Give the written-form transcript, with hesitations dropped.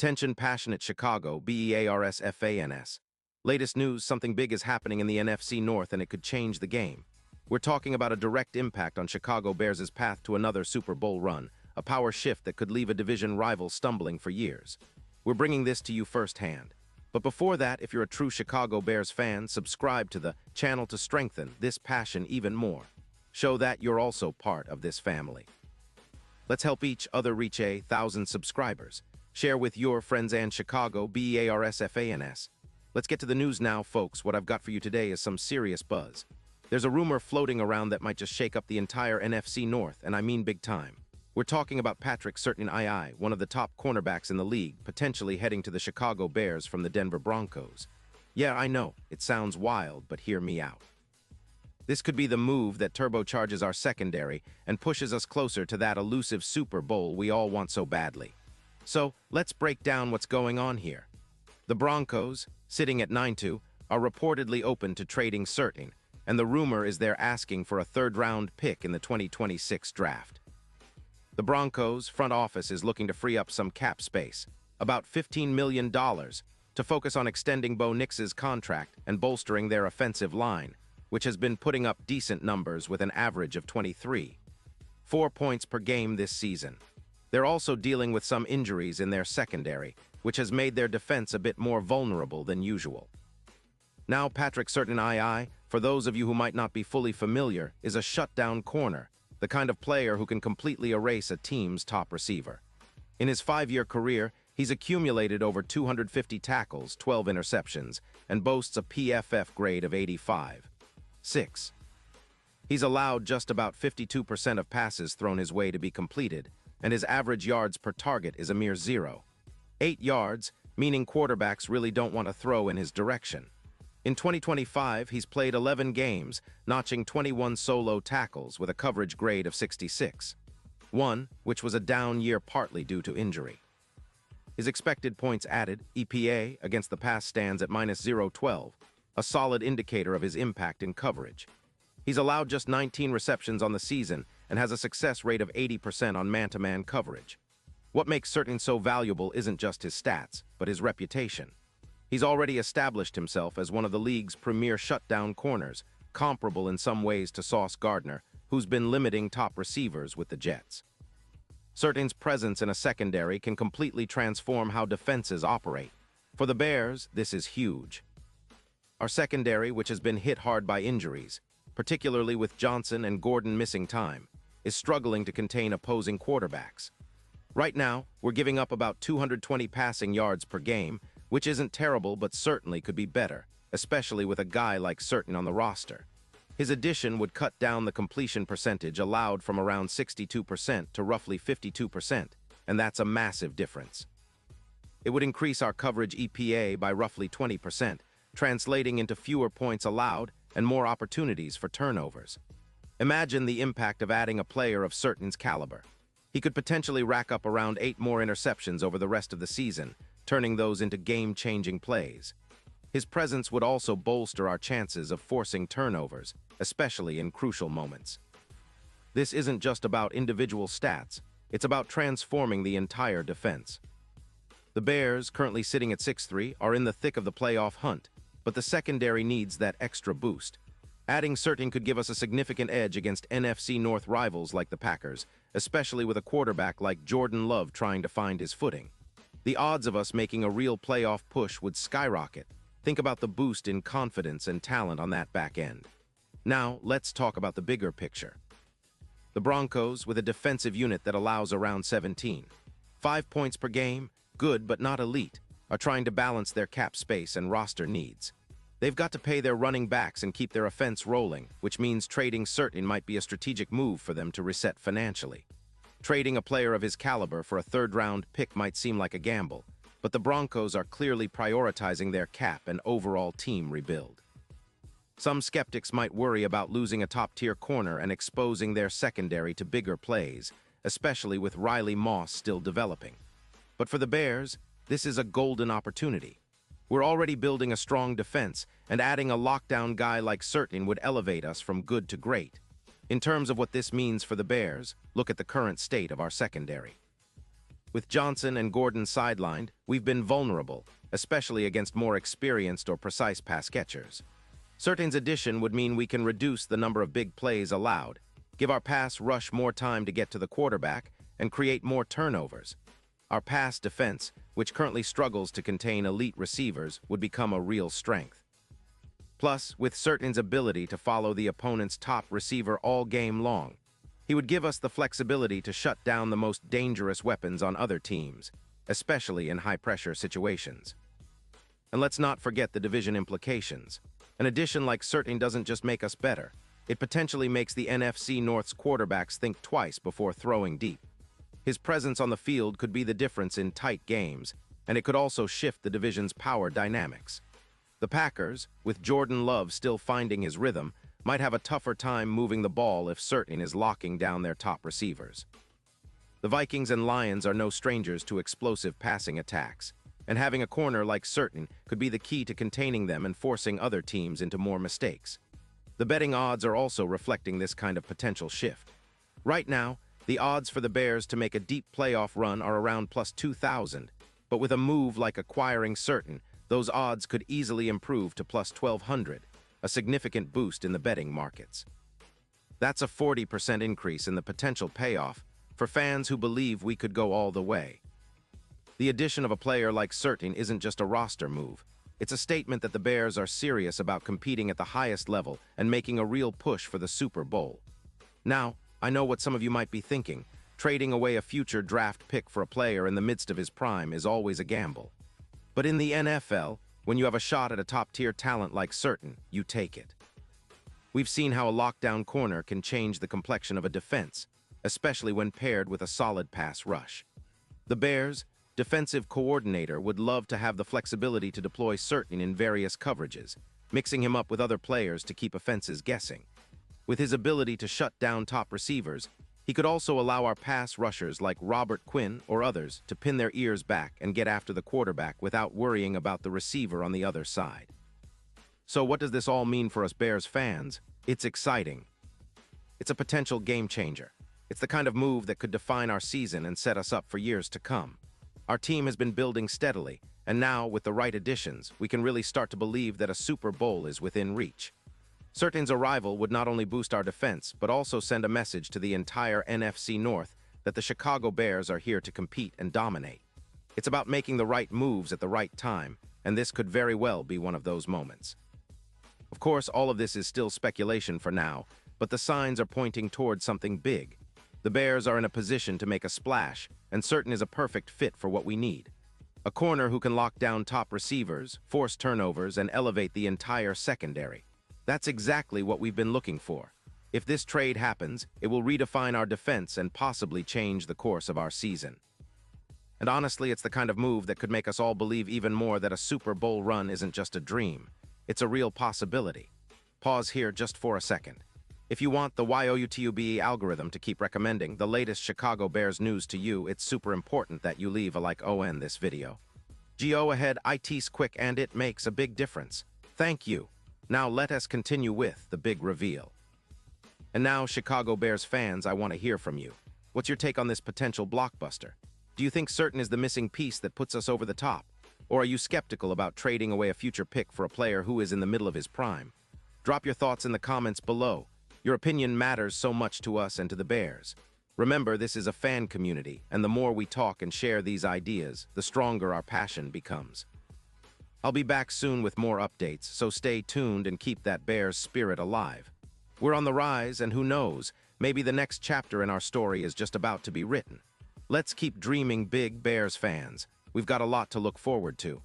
Attention passionate Chicago, BEARS. Latest news, something big is happening in the NFC North and it could change the game. We're talking about a direct impact on Chicago Bears' path to another Super Bowl run, a power shift that could leave a division rival stumbling for years. We're bringing this to you firsthand. But before that, if you're a true Chicago Bears fan, subscribe to the channel to strengthen this passion even more. Show that you're also part of this family. Let's help each other reach 1,000 subscribers. Share with your friends and Chicago, BEARS. Let's get to the news now, folks. What I've got for you today is some serious buzz. There's a rumor floating around that might just shake up the entire NFC North, and I mean big time. We're talking about Patrick Surtain, one of the top cornerbacks in the league, potentially heading to the Chicago Bears from the Denver Broncos. Yeah, I know, it sounds wild, but hear me out. This could be the move that turbocharges our secondary and pushes us closer to that elusive Super Bowl we all want so badly. So, let's break down what's going on here. The Broncos, sitting at 9-2, are reportedly open to trading Surtain, and the rumor is they're asking for a third-round pick in the 2026 draft. The Broncos' front office is looking to free up some cap space, about $15 million, to focus on extending Bo Nix's contract and bolstering their offensive line, which has been putting up decent numbers with an average of 23.4 points per game this season. They're also dealing with some injuries in their secondary, which has made their defense a bit more vulnerable than usual. Now, Patrick Surtain, for those of you who might not be fully familiar, is a shutdown corner, the kind of player who can completely erase a team's top receiver. In his 5-year career, he's accumulated over 250 tackles, 12 interceptions, and boasts a PFF grade of 85.6. He's allowed just about 52% of passes thrown his way to be completed, and his average yards per target is a mere 0.8 yards, meaning quarterbacks really don't want to throw in his direction. In 2025, he's played 11 games, notching 21 solo tackles with a coverage grade of 66.1, which was a down year partly due to injury. His expected points added, EPA, against the pass stands at -0.12, a solid indicator of his impact in coverage. He's allowed just 19 receptions on the season and has a success rate of 80% on man-to-man coverage. What makes Surtain so valuable isn't just his stats, but his reputation. He's already established himself as one of the league's premier shutdown corners, comparable in some ways to Sauce Gardner, who's been limiting top receivers with the Jets. Surtain's presence in a secondary can completely transform how defenses operate. For the Bears, this is huge. Our secondary, which has been hit hard by injuries, particularly with Johnson and Gordon missing time, is struggling to contain opposing quarterbacks. Right now, we're giving up about 220 passing yards per game, which isn't terrible but certainly could be better, especially with a guy like Surtain on the roster. His addition would cut down the completion percentage allowed from around 62% to roughly 52%, and that's a massive difference. It would increase our coverage EPA by roughly 20%, translating into fewer points allowed and more opportunities for turnovers. Imagine the impact of adding a player of Surtain's caliber. He could potentially rack up around 8 more interceptions over the rest of the season, turning those into game-changing plays. His presence would also bolster our chances of forcing turnovers, especially in crucial moments. This isn't just about individual stats, it's about transforming the entire defense. The Bears, currently sitting at 6-3, are in the thick of the playoff hunt, but the secondary needs that extra boost. Adding Surtain could give us a significant edge against NFC North rivals like the Packers, especially with a quarterback like Jordan Love trying to find his footing. The odds of us making a real playoff push would skyrocket. Think about the boost in confidence and talent on that back end. Now, let's talk about the bigger picture. The Broncos, with a defensive unit that allows around 17.5 points per game, good but not elite, are trying to balance their cap space and roster needs. They've got to pay their running backs and keep their offense rolling, which means trading Surtain might be a strategic move for them to reset financially. Trading a player of his caliber for a third-round pick might seem like a gamble, but the Broncos are clearly prioritizing their cap and overall team rebuild. Some skeptics might worry about losing a top-tier corner and exposing their secondary to bigger plays, especially with Riley Moss still developing. But for the Bears, this is a golden opportunity. We're already building a strong defense, and adding a lockdown guy like Surtain would elevate us from good to great. In terms of what this means for the Bears, look at the current state of our secondary. With Johnson and Gordon sidelined, we've been vulnerable, especially against more experienced or precise pass catchers. Surtain's addition would mean we can reduce the number of big plays allowed, give our pass rush more time to get to the quarterback, and create more turnovers. Our pass defense, which currently struggles to contain elite receivers, would become a real strength. Plus, with Surtain's ability to follow the opponent's top receiver all game long, he would give us the flexibility to shut down the most dangerous weapons on other teams, especially in high-pressure situations. And let's not forget the division implications. An addition like Surtain doesn't just make us better, it potentially makes the NFC North's quarterbacks think twice before throwing deep. His presence on the field could be the difference in tight games, and it could also shift the division's power dynamics. The Packers, with Jordan Love still finding his rhythm, might have a tougher time moving the ball if Surtain is locking down their top receivers. The Vikings and Lions are no strangers to explosive passing attacks, and having a corner like Surtain could be the key to containing them and forcing other teams into more mistakes. The betting odds are also reflecting this kind of potential shift. Right now, the odds for the Bears to make a deep playoff run are around plus 2,000, but with a move like acquiring Surtain, those odds could easily improve to plus 1,200, a significant boost in the betting markets. That's a 40% increase in the potential payoff for fans who believe we could go all the way. The addition of a player like Surtain isn't just a roster move. It's a statement that the Bears are serious about competing at the highest level and making a real push for the Super Bowl. Now, I know what some of you might be thinking. Trading away a future draft pick for a player in the midst of his prime is always a gamble. But in the NFL, when you have a shot at a top-tier talent like Surtain, you take it. We've seen how a lockdown corner can change the complexion of a defense, especially when paired with a solid pass rush. The Bears' defensive coordinator would love to have the flexibility to deploy Surtain in various coverages, mixing him up with other players to keep offenses guessing. With his ability to shut down top receivers, he could also allow our pass rushers like Robert Quinn or others to pin their ears back and get after the quarterback without worrying about the receiver on the other side. So what does this all mean for us Bears fans? It's exciting. It's a potential game changer. It's the kind of move that could define our season and set us up for years to come. Our team has been building steadily, and now, with the right additions, we can really start to believe that a Super Bowl is within reach. Surtain's arrival would not only boost our defense, but also send a message to the entire NFC North that the Chicago Bears are here to compete and dominate. It's about making the right moves at the right time, and this could very well be one of those moments. Of course, all of this is still speculation for now, but the signs are pointing towards something big. The Bears are in a position to make a splash, and Surtain is a perfect fit for what we need. A corner who can lock down top receivers, force turnovers, and elevate the entire secondary. That's exactly what we've been looking for. If this trade happens, it will redefine our defense and possibly change the course of our season. And honestly, it's the kind of move that could make us all believe even more that a Super Bowl run isn't just a dream. It's a real possibility. Pause here just for a second. If you want the YouTube algorithm to keep recommending the latest Chicago Bears news to you, it's super important that you leave a like on this video. Go ahead, it's quick and it makes a big difference. Thank you. Now let us continue with the big reveal. And now, Chicago Bears fans, I want to hear from you. What's your take on this potential blockbuster? Do you think Surtain is the missing piece that puts us over the top? Or are you skeptical about trading away a future pick for a player who is in the middle of his prime? Drop your thoughts in the comments below. Your opinion matters so much to us and to the Bears. Remember, this is a fan community, and the more we talk and share these ideas, the stronger our passion becomes. I'll be back soon with more updates, so stay tuned and keep that Bears spirit alive. We're on the rise, and who knows, maybe the next chapter in our story is just about to be written. Let's keep dreaming big, Bears fans. We've got a lot to look forward to.